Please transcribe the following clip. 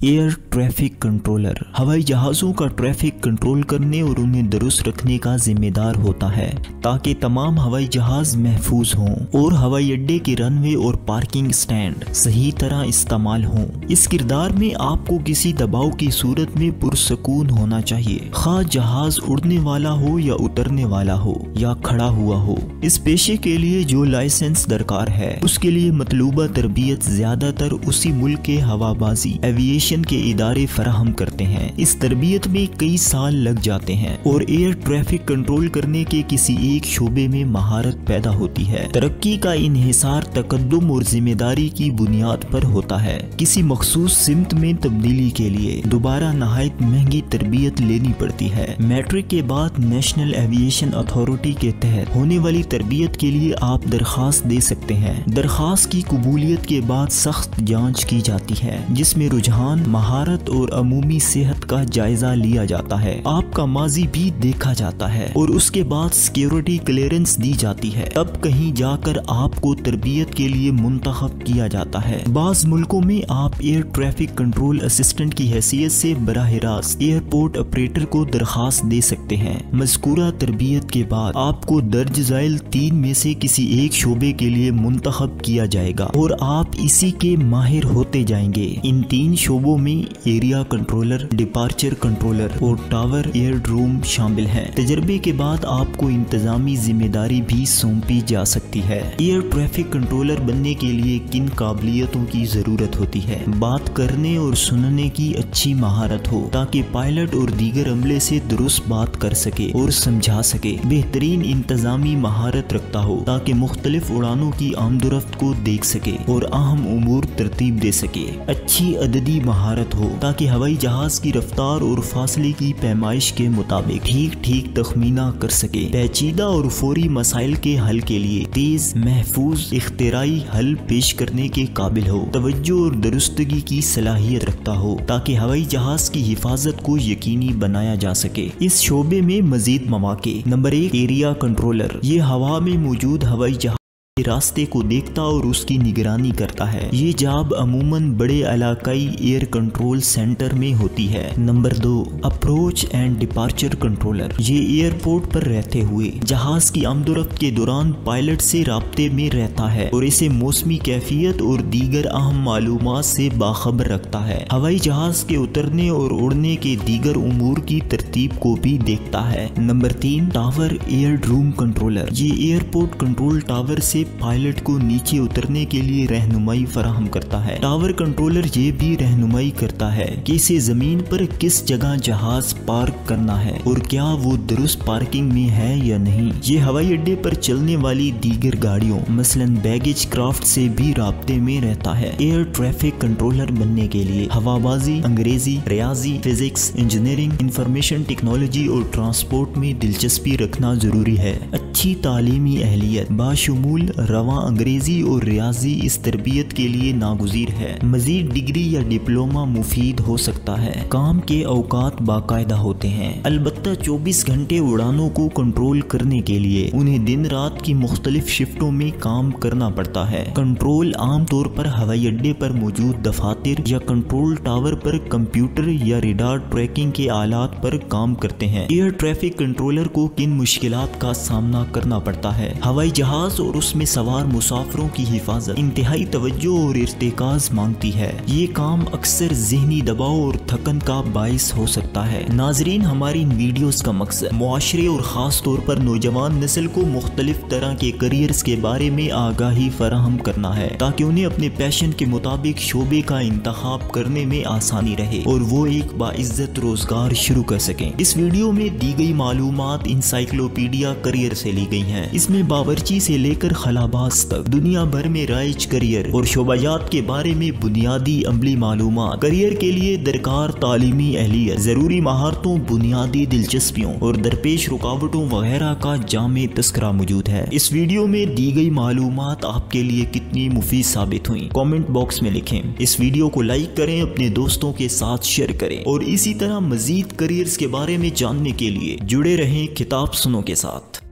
Air traffic controller हवाई जहाज़ों का ट्रैफिक कंट्रोल करने और उन्हें दुरुस्त रखने का जिम्मेदार होता है ताकि तमाम हवाई जहाज़ महफूज हों और हवाई अड्डे के रनवे और पार्किंग स्टैंड सही तरह इस्तेमाल हों। इस किरदार में आपको किसी दबाव की सूरत में पुरसकून होना चाहिए, खा जहाज उड़ने वाला हो या उतरने वाला हो या खड़ा हुआ हो। इस पेशे के लिए जो लाइसेंस दरकार है उसके लिए मतलूबा तरबियत ज्यादातर उसी मुल्क के हवाबाजी एविएशन के इदारे फराहम करते हैं। इस तरबियत में कई साल लग जाते हैं और एयर ट्रैफिक कंट्रोल करने के किसी एक शोबे में महारत पैदा होती है। तरक्की का इन्हिसार तकद्दुम और जिम्मेदारी की बुनियाद पर होता है। किसी मखसूस सिमत में तब्दीली के लिए दोबारा नहायत महंगी तरबियत लेनी पड़ती है। मैट्रिक के बाद नेशनल एविएशन अथॉरिटी के तहत होने वाली तरबियत के लिए आप दरखास्त दे सकते हैं। दरखास्त की कबूलियत के बाद सख्त जांच की जाती है जिसमें रुझान, महारत और अमूमी सेहत का जायजा लिया जाता है। आपका माजी भी देखा जाता है और उसके बाद सिक्योरिटी क्लियरेंस दी जाती है। तब कहीं जाकर आपको तरबियत के लिए मुंतखब किया जाता है। बाज़ मुल्कों में आप एयर ट्रैफिक कंट्रोल असिस्टेंट की हैसियत से बराह रास्त एयरपोर्ट ऑपरेटर को दरखास्त दे सकते हैं। मज़कूरा तरबियत के बाद आपको दर्ज ज़ैल 3 में से किसी एक शोबे के लिए मुंतखब किया जाएगा और आप इसी के माहिर होते जाएंगे। इन 3 शोबों में एरिया कंट्रोलर, डिपार्चर कंट्रोलर और टावर एयरड्रोम शामिल हैं। तजर्बे के बाद आपको इंतजामी जिम्मेदारी भी सौंपी जा सकती है। एयर ट्रैफिक कंट्रोलर बनने के लिए किन काबिलियतों की जरूरत होती है? बात करने और सुनने की अच्छी महारत हो ताकि पायलट और दीगर अमले से दुरुस्त बात कर सके और समझा सके। बेहतरीन इंतजामी महारत रखता हो ताकि मुख्तलिफ उड़ानों की आमदोरफ्त को देख सके और अहम उमूर तरतीब दे सके। अच्छी अददी महारत हो ताकि हवाई जहाज की रफ्तार और फासले की पैमाइश के मुताबिक ठीक तखमीना कर सके। पेचीदा और फौरी मसाइल के हल के लिए तेज, महफूज, इख्तिराई हल पेश करने के काबिल हो। तवज्जो और दुरुस्तगी की सलाहियत रखता हो ताकि हवाई जहाज की हिफाजत को यकीनी बनाया जा सके। इस शोबे में मजीद मौके। Number 1, area controller. ये हवा में मौजूद हवाई जहाज रास्ते को देखता और उसकी निगरानी करता है। ये जॉब अमूमन बड़े इलाकाई एयर कंट्रोल सेंटर में होती है। Number 2, approach and departure controller. ये एयरपोर्ट पर रहते हुए जहाज की आमदोरफ्त के दौरान पायलट से राब्ते में रहता है और इसे मौसमी कैफियत और दीगर अहम मालूमात से बाखबर रखता है। हवाई जहाज के उतरने और उड़ने के दीगर उमूर की तरतीब को भी देखता है। Number 3, tower aerodrome controller. ये एयरपोर्ट कंट्रोल टावर से पायलट को नीचे उतरने के लिए रहनुमाई फराहम करता है। टावर कंट्रोलर ये भी रहनुमाई करता है कि इसे जमीन पर किस जगह जहाज पार्क करना है और क्या वो दुरुस्त पार्किंग में है या नहीं। ये हवाई अड्डे पर चलने वाली दीगर गाड़ियों मसलन बैगेज क्राफ्ट से भी राब्ते में रहता है। एयर ट्रैफिक कंट्रोलर बनने के लिए हवाबाजी, अंग्रेजी, रियाजी, फिजिक्स, इंजीनियरिंग, इंफॉर्मेशन टेक्नोलॉजी और ट्रांसपोर्ट में दिलचस्पी रखना जरूरी है। अच्छी तालीमी अहलियत बाशुमूल रवा अंग्रेजी और रियाजी इस तरबियत के लिए नागुज़ीर है। मजीद डिग्री या डिप्लोमा मुफीद हो सकता है। काम के औकात बाकायदा होते हैं। अलबत्ता 24 घंटे उड़ानों को कंट्रोल करने के लिए उन्हें दिन रात की मुख्तलिफ शिफ्टों में काम करना पड़ता है। कंट्रोल आम तौर पर हवाई अड्डे पर मौजूद दफातर या कंट्रोल टावर पर कंप्यूटर या रेडार ट्रैकिंग के आलात पर काम करते हैं। एयर ट्रैफिक कंट्रोलर को किन मुश्किलात का सामना करना पड़ता है? हवाई जहाज और उसमें सवार मुसाफिरों की हिफाजत इंतहाई तवज्जो और इर्तिकाज मांगती है। ये काम अक्सर ज़हनी दबाव और थकन का बाइस हो सकता है। नाजरीन, हमारी इन वीडियोस का मकसद मुआशरे और ख़ास तौर पर नौजवान नस्ल को मुख्तलिफ तरह के करियर्स के बारे में आगाही फराहम करना है ताकि उन्हें अपने पैशन के मुताबिक शोबे का इंतखाब करने में आसानी रहे और वो एक बाइज्जत रोजगार शुरू कर सकें। इस वीडियो में दी गई मालूमात इंसाइक्लोपीडिया करियर से ली गई हैं। इसमें बावर्ची से लेकर खलाबाज तक दुनिया भर में राइज करियर और शोबाजात के बारे में बुनियादी अमली मालूमात, करियर के लिए दरकार तालीमी अहलियत, जरूरी महारतों, बुनियादी दिलचस्पियों और दरपेश रुकावटों वगैरह का जामे तस्करा मौजूद है। इस वीडियो में दी गई मालूमात आपके लिए कितनी मुफीद साबित हुई कमेंट बॉक्स में लिखें। इस वीडियो को लाइक करें, अपने दोस्तों के साथ शेयर करें और इसी तरह मजीद करियर्स के बारे में जानने के लिए जुड़े रहें किताब सुनो के साथ।